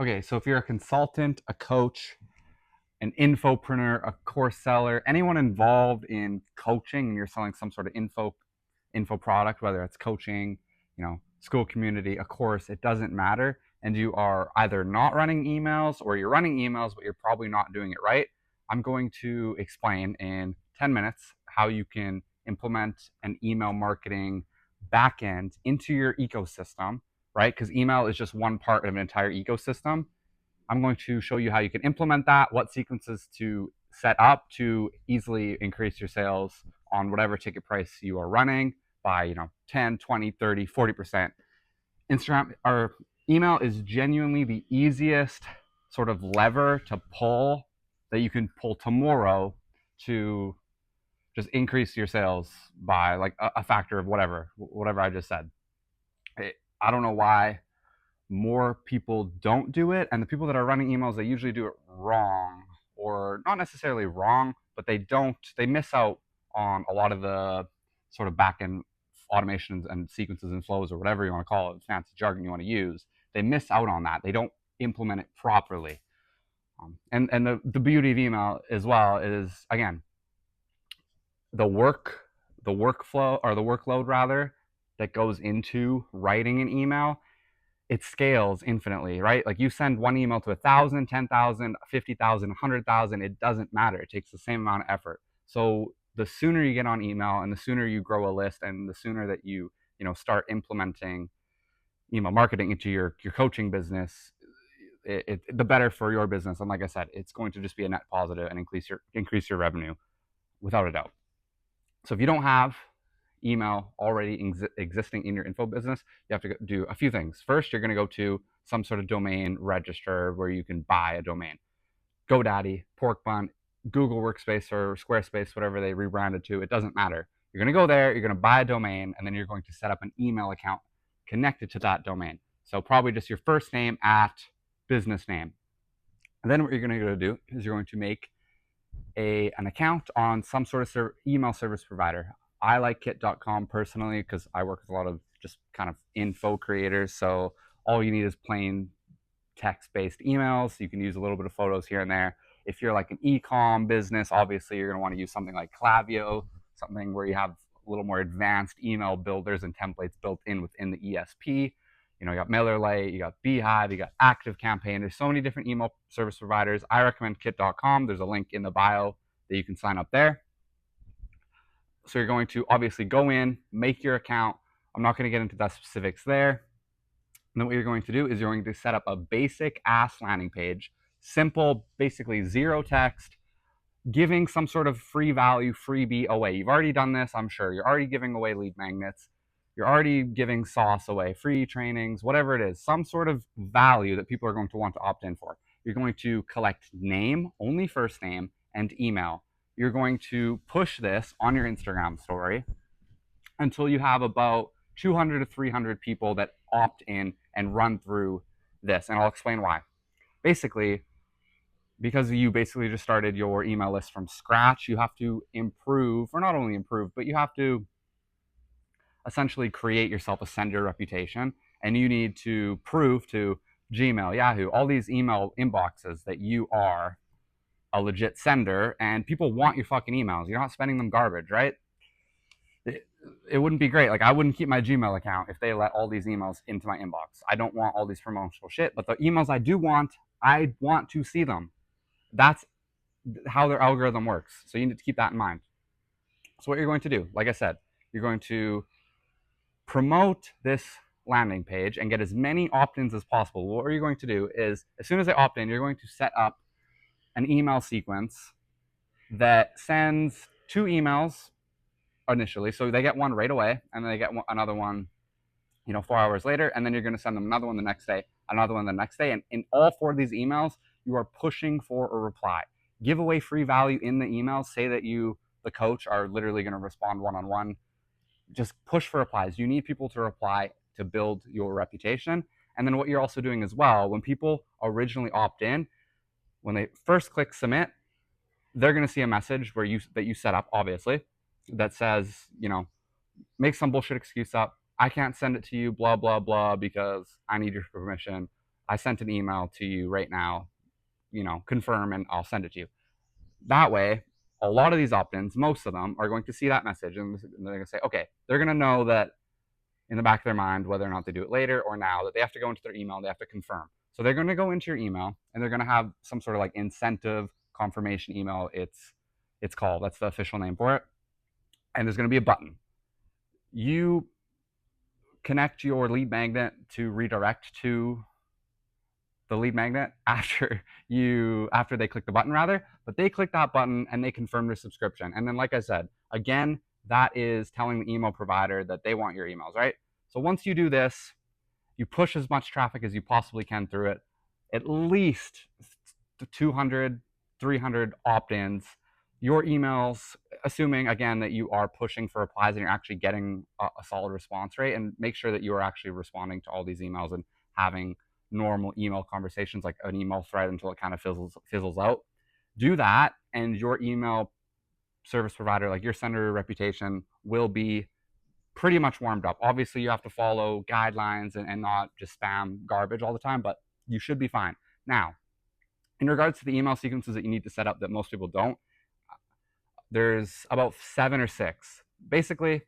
Okay, so if you're a consultant, a coach, an infopreneur, a course seller, anyone involved in coaching and you're selling some sort of info product, whether it's coaching, school community, a course, it doesn't matter. And you are either not running emails or you're running emails, but you're probably not doing it right. I'm going to explain in 10 minutes how you can implement an email marketing backend into your ecosystem, right? Because email is just one part of an entire ecosystem. I'm going to show you how you can implement that, what sequences to set up to easily increase your sales on whatever ticket price you are running by 10, 20, 30, 40%. Instagram or email is genuinely the easiest sort of lever to pull that you can pull tomorrow to just increase your sales by like a factor of whatever I just said. I don't know why more people don't do it, and the people that are running emails, they usually do it wrong, or not necessarily wrong, but they miss out on a lot of the sort of back end automations and sequences and flows, or whatever you want to call it, fancy jargon you want to use. They miss out on that. They don't implement it properly. And the beauty of email as well is, again, the workflow, or the workload rather, that goes into writing an email, it scales infinitely, right? Like, you send one email to 1,000, 10,000, 50,000, 100,000, it doesn't matter. It takes the same amount of effort. So the sooner you get on email and the sooner you grow a list and the sooner that you start implementing email marketing into your coaching business, the better for your business. And like I said, it's going to just be a net positive and increase your revenue without a doubt. So if you don't have email already existing in your info business, you have to do a few things. First, you're going to go to some sort of domain register where you can buy a domain. GoDaddy, Porkbun, Google Workspace, or Squarespace, whatever they rebranded to, it doesn't matter. You're going to go there, you're going to buy a domain, and then you're going to set up an email account connected to that domain. So probably just your first name at business name. And then what you're going to do is you're going to make an account on some sort of email service provider. I like kit.com personally because I work with a lot of just kind of info creators. So all you need is plain text-based emails. You can use a little bit of photos here and there. If you're like an e-com business, obviously you're going to want to use something like Klaviyo, something where you have a little more advanced email builders and templates built in within the ESP. You got MailerLite, you got Beehive, you got ActiveCampaign. There's so many different email service providers. I recommend kit.com. There's a link in the bio that you can sign up there. So you're going to obviously go in, make your account. I'm not going to get into the specifics there. And then what you're going to do is you're going to set up a basic ass landing page, simple, basically zero text, giving some sort of free value, freebie away. You've already done this, I'm sure. You're already giving away lead magnets. You're already giving sauce away, free trainings, whatever it is, some sort of value that people are going to want to opt in for. You're going to collect name, only first name, and email. You're going to push this on your Instagram story until you have about 200 to 300 people that opt in and run through this. And I'll explain why. Basically, because you basically just started your email list from scratch, you have to improve, or not only improve, but you have to essentially create yourself a sender reputation. And you need to prove to Gmail, Yahoo, all these email inboxes that you are a legit sender, and people want your fucking emails. You're not spending them garbage, right? It wouldn't be great. Like, I wouldn't keep my Gmail account if they let all these emails into my inbox. I don't want all these promotional shit, but the emails I want to see them. That's how their algorithm works. So you need to keep that in mind. So what you're going to do, like I said, you're going to promote this landing page and get as many opt-ins as possible. What are you going to do is, as soon as they opt in, you're going to set up an email sequence that sends 2 emails initially. So they get one right away, and then they get another one 4 hours later, and then you're going to send them another one the next day, another one the next day. And in all 4 of these emails, you are pushing for a reply. Give away free value in the emails. Say that you, the coach, are literally going to respond one-on-one. Just push for replies. You need people to reply to build your reputation. And then what you're also doing as well, when people originally opt in, when they first click submit, they're going to see a message that you set up, obviously, that says, make some bullshit excuse up. I can't send it to you, blah, blah, blah, because I need your permission. I sent an email to you right now, confirm, and I'll send it to you. That way, a lot of these opt-ins, most of them, are going to see that message and they're going to say, okay, they're going to know that in the back of their mind, whether or not they do it later or now, that they have to go into their email and they have to confirm. So they're going to go into your email and they're going to have some sort of like incentive confirmation email. It's called. That's the official name for it. And there's going to be a button. You connect your lead magnet to redirect to the lead magnet after they click the button, rather, but they click that button and they confirm their subscription. And then, like I said, again, that is telling the email provider that they want your emails, right? So once you do this, you push as much traffic as you possibly can through it, at least 200, 300 opt-ins. Your emails, assuming again that you are pushing for replies and you're actually getting a solid response rate, and make sure that you are actually responding to all these emails and having normal email conversations, like an email thread, until it kind of fizzles out. Do that, and your email service provider, like your sender reputation, will be pretty much warmed up. Obviously, you have to follow guidelines and not just spam garbage all the time, but you should be fine. Now, in regards to the email sequences that you need to set up that most people don't, there's about 7 or 6. Basically,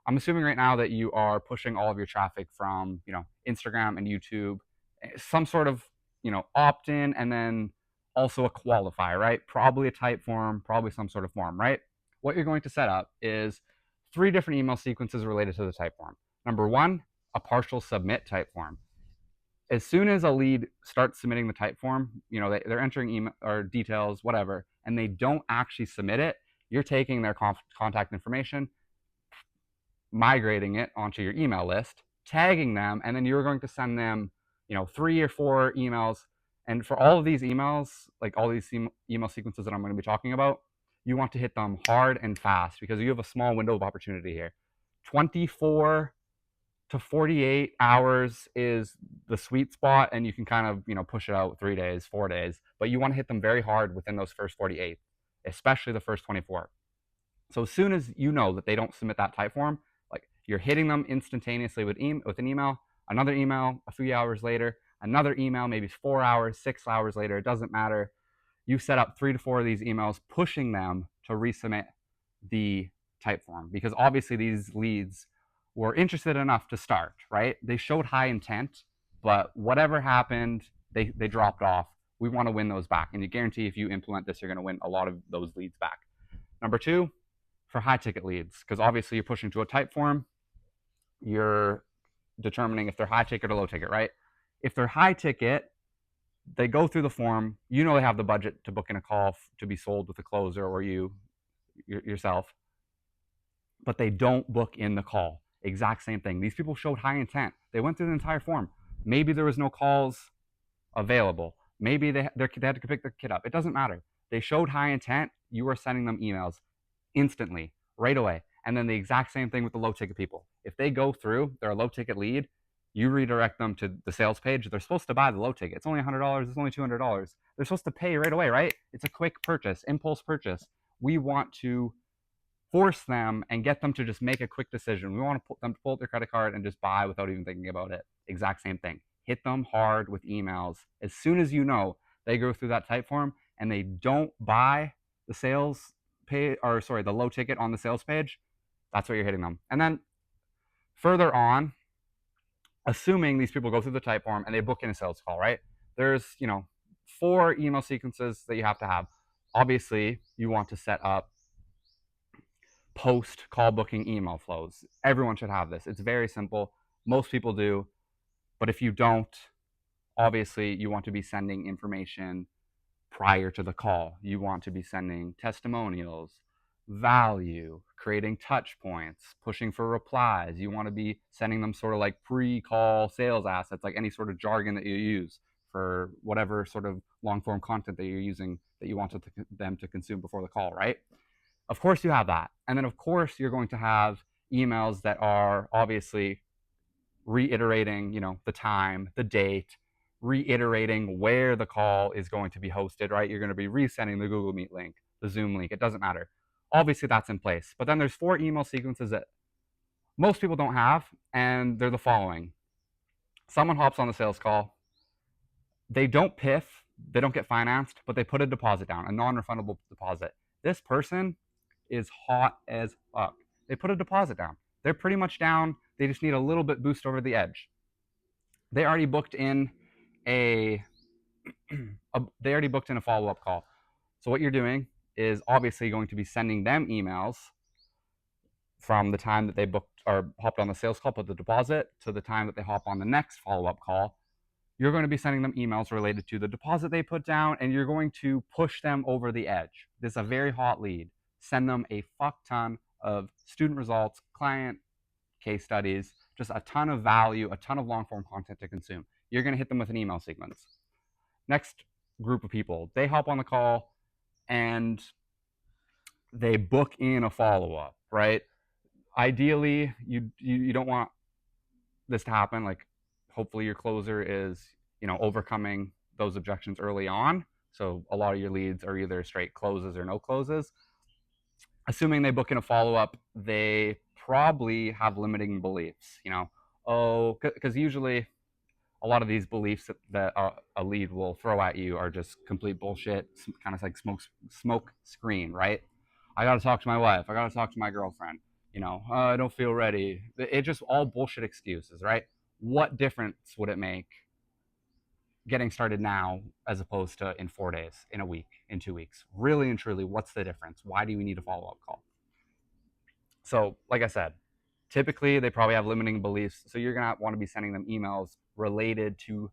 I'm assuming right now that you are pushing all of your traffic from, Instagram and YouTube, some sort of, opt-in, and then also a qualifier, right? Probably a type form, probably some sort of form, right? What you're going to set up is 3 different email sequences related to the type form. Number 1, a partial submit type form. As soon as a lead starts submitting the type form, they're entering email or details, whatever, and they don't actually submit it, you're taking their contact information, migrating it onto your email list, tagging them, and then you're going to send them, 3 or 4 emails. And for all of these emails, like all these email sequences that I'm going to be talking about, you want to hit them hard and fast because you have a small window of opportunity here. 24 to 48 hours is the sweet spot, and you can kind of, push it out 3 days, 4 days, but you want to hit them very hard within those first 48, especially the first 24. So as soon as you know that they don't submit that type form, like you're hitting them instantaneously with an email, another email a few hours later, another email maybe 4 hours, 6 hours later, it doesn't matter. You set up 3 to 4 of these emails, pushing them to resubmit the type form, because obviously these leads were interested enough to start, right? They showed high intent, but whatever happened, they dropped off. We want to win those back, and you guarantee if you implement this, you're going to win a lot of those leads back. Number 2, for high ticket leads, because obviously you're pushing to a type form, you're determining if they're high ticket or low ticket, right? If they're high ticket, they go through the form, they have the budget to book in a call to be sold with a closer or yourself, but they don't book in the call. Exact same thing. These people showed high intent. They went through the entire form. Maybe there was no calls available. Maybe they had to pick their kid up. It doesn't matter. They showed high intent. You are sending them emails instantly, right away. And then the exact same thing with the low ticket people. If they go through, they're a low ticket lead, you redirect them to the sales page. They're supposed to buy the low ticket. It's only $100. It's only $200. They're supposed to pay right away, right? It's a quick purchase, impulse purchase. We want to force them and get them to just make a quick decision. We want to put them to pull out their credit card and just buy without even thinking about it. Exact same thing. Hit them hard with emails. As soon as they go through that type form and they don't buy the sales page, the low ticket on the sales page, that's what you're hitting them. And then further on, assuming these people go through the type form and they book in a sales call, right? There's, 4 email sequences that you have to have. Obviously, you want to set up post call booking email flows. Everyone should have this. It's very simple. Most people do. But if you don't, obviously you want to be sending information prior to the call. You want to be sending testimonials, value, creating touch points, pushing for replies. You want to be sending them sort of like pre-call sales assets, like any sort of jargon that you use for whatever sort of long form content that you're using that you want them to consume before the call, right? Of course you have that. And then of course you're going to have emails that are obviously reiterating, the time, the date, reiterating where the call is going to be hosted, right? You're going to be resending the Google Meet link, the Zoom link. It doesn't matter. Obviously that's in place. But then there's 4 email sequences that most people don't have, and they're the following. Someone hops on the sales call. They don't PIF, they don't get financed, but they put a deposit down, a non-refundable deposit. This person is hot as fuck. They put a deposit down. They're pretty much down. They just need a little bit boost over the edge. They already booked in a, a follow-up call. So what you're doing is obviously going to be sending them emails from the time that they booked or hopped on the sales call, put the deposit, to the time that they hop on the next follow-up call. You're going to be sending them emails related to the deposit they put down, and you're going to push them over the edge. This is a very hot lead. Send them a fuck ton of student results, client case studies, just a ton of value, a ton of long form content to consume. You're going to hit them with an email sequence. Next group of people, they hop on the call and they book in a follow up, right? Ideally, you don't want this to happen. Like, hopefully your closer is, overcoming those objections early on. So a lot of your leads are either straight closes or no closes. Assuming they book in a follow-up, they probably have limiting beliefs, because usually a lot of these beliefs that a lead will throw at you are just complete bullshit, kind of like smoke screen, right? I got to talk to my wife. I got to talk to my girlfriend. I don't feel ready. It's just all bullshit excuses, right? What difference would it make getting started now as opposed to in 4 days, in a week, in 2 weeks? Really and truly, what's the difference? Why do we need a follow-up call? So, like I said, typically they probably have limiting beliefs. So you're going to want to be sending them emails related to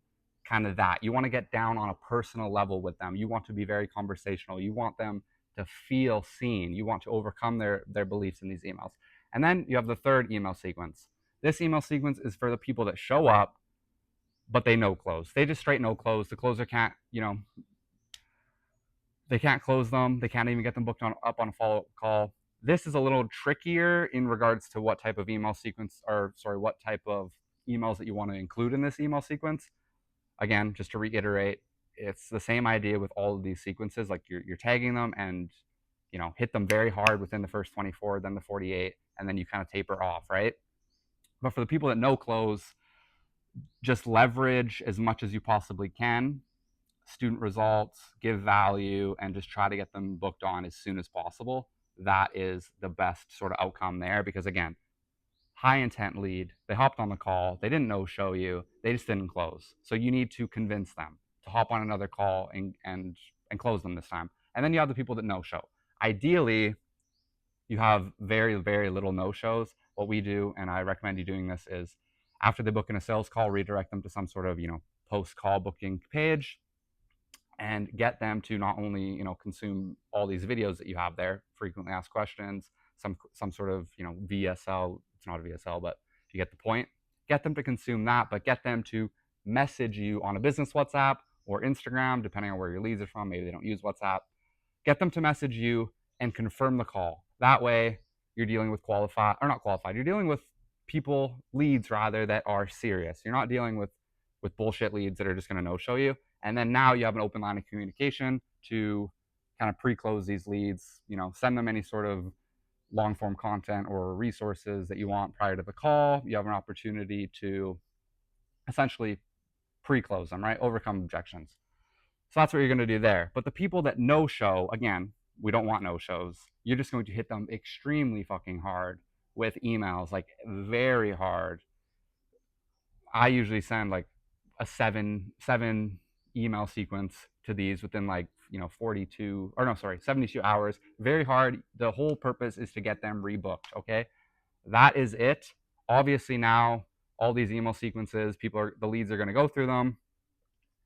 kind of that. You want to get down on a personal level with them. You want to be very conversational. You want them to feel seen. You want to overcome their beliefs in these emails. And then you have the third email sequence. This email sequence is for the people that show up, but they no close. They just straight no close. The closer can't, they can't close them. They can't even get them booked up on a follow-up call. This is a little trickier in regards to what type of email sequence, what type of emails that you want to include in this email sequence. Again, just to reiterate, it's the same idea with all of these sequences. Like, you're tagging them and, hit them very hard within the first 24, then the 48, and then you kind of taper off, right? But for the people that no close, just leverage as much as you possibly can student results, give value, and just try to get them booked on as soon as possible. That is the best sort of outcome there, because again, high intent lead, they hopped on the call, they didn't no show you, they just didn't close. So you need to convince them to hop on another call and close them this time. And then you have the people that no show. Ideally, you have very, very little no shows. What we do, and I recommend you doing this, is after they book in a sales call, redirect them to some sort of, post call booking page, and get them to not only consume all these videos that you have there, frequently asked questions, some sort of VSL. It's not a VSL, but you get the point. Get them to consume that, but get them to message you on a business WhatsApp or Instagram, depending on where your leads are from. Maybe they don't use WhatsApp. Get them to message you and confirm the call. That way, you're dealing with you're dealing with people, leads rather, that are serious. You're not dealing with bullshit leads that are just going to no show you. And then now you have an open line of communication to kind of pre-close these leads, send them any sort of long form content or resources that you want prior to the call. You have an opportunity to essentially pre-close them, right? Overcome objections. So that's what you're going to do there. But the people that no show, again, we don't want no shows. You're just going to hit them extremely fucking hard with emails, like very hard. I usually send like a seven email sequence to these within 72 hours. Very hard. The whole purpose is to get them rebooked. Okay, that is it. Obviously, now all these email sequences, the leads are going to go through them,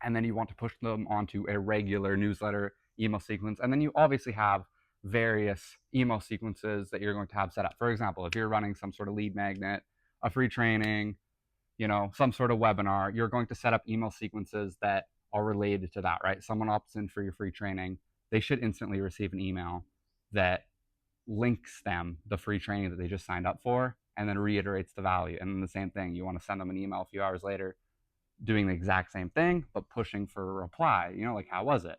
and then you want to push them onto a regular newsletter email sequence, and then you obviously have various email sequences that you're going to have set up. For example, if you're running some sort of lead magnet, a free training, some sort of webinar, you're going to set up email sequences that are related to that, right? Someone opts in for your free training, they should instantly receive an email that links them the free training that they just signed up for, and then reiterates the value. And then the same thing, you want to send them an email a few hours later doing the exact same thing, but pushing for a reply, like, how was it?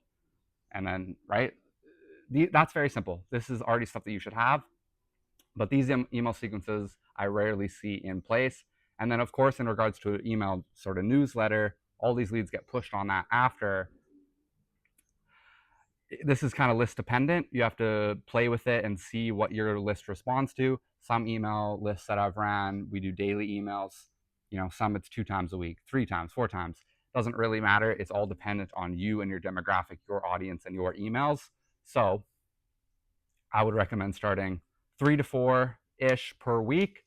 And then, right? That's very simple. This is already stuff that you should have, but these email sequences I rarely see in place. And then, of course, in regards to an email sort of newsletter, all these leads get pushed on that after. This is kind of list dependent. You have to play with it and see what your list responds to. Some email lists that I've ran, we do daily emails. Some it's 2 times a week, 3 times, 4 times. Doesn't really matter. It's all dependent on you and your demographic, your audience, and your emails. So I would recommend starting 3 to 4 ish per week.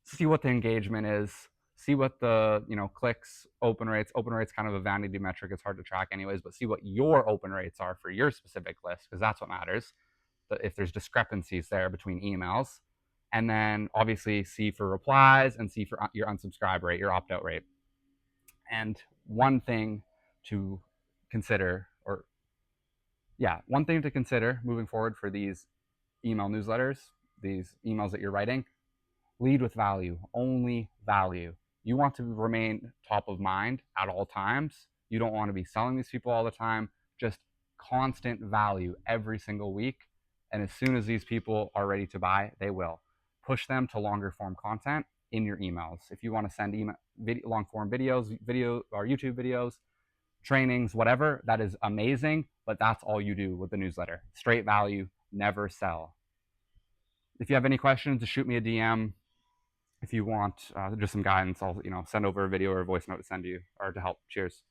See what the engagement is. See what the clicks, open rates. Open rates kind of a vanity metric. It's hard to track anyways, but see what your open rates are for your specific list, because that's what matters. If there's discrepancies there between emails, and then obviously see for replies and see for your unsubscribe rate, your opt-out rate. And one thing to consider, moving forward for these email newsletters, these emails that you're writing, lead with value, only value. You want to remain top of mind at all times. You don't want to be selling these people all the time, just constant value every single week. And as soon as these people are ready to buy, they will. Push them to longer form content in your emails. If you want to send long form videos, or YouTube videos, trainings, whatever, that is amazing, but that's all you do with the newsletter. Straight value, never sell. If you have any questions, just shoot me a DM. If you want just some guidance, I'll send over a video or a voice note to send you or to help. Cheers.